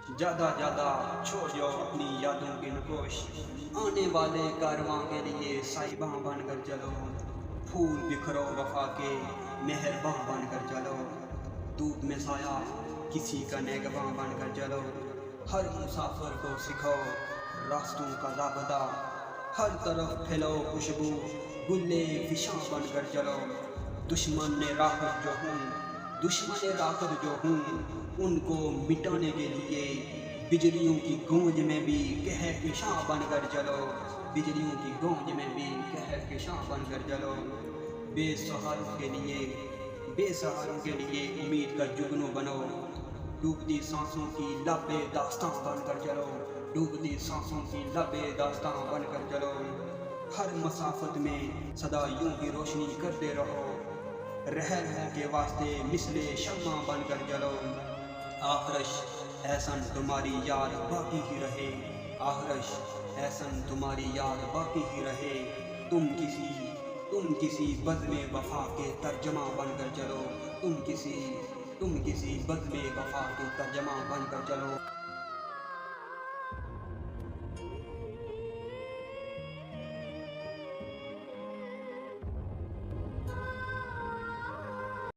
ज्यादा छोड़ जाओ अपनी यादों की नकोश, आने वाले कारवां के लिए साहिबां बनकर चलो, फूल बिखरो वफा के मेहरबां बनकर चलो, धूप में साया किसी का नेगबां बनकर चलो, हर मुसाफिर को सिखाओ रास्तों का राबता, हर तरफ फैलो खुशबू गुल्ले फिशां बनकर चलो, दुश्मन ने राहत जो हूँ उनको मिटाने के लिए बिजलियों की गूंज में भी कहकशां बनकर चलो, बिजलियों की गूंज में भी कहकशां बनकर चलो, बेसहारों के लिए उम्मीद का जुगनू बनो, डूबती सांसों की लबे दास्तां बनकर चलो, डूबती सांसों की लबे दास्तां बनकर चलो, हर मसाफत में सदा यूं ही रोशनी करते रहो, रहर के वास्ते मिसले शम्मा बनकर चलो, आखरश एहसन तुम्हारी याद बाकी ही रहे, आखरश एहसन तुम्हारी याद बाकी ही रहे, तुम किसी बज़्म वफा के तर्जमा बनकर चलो, तुम किसी बज़्म वफा के तर्जमा बनकर चलो।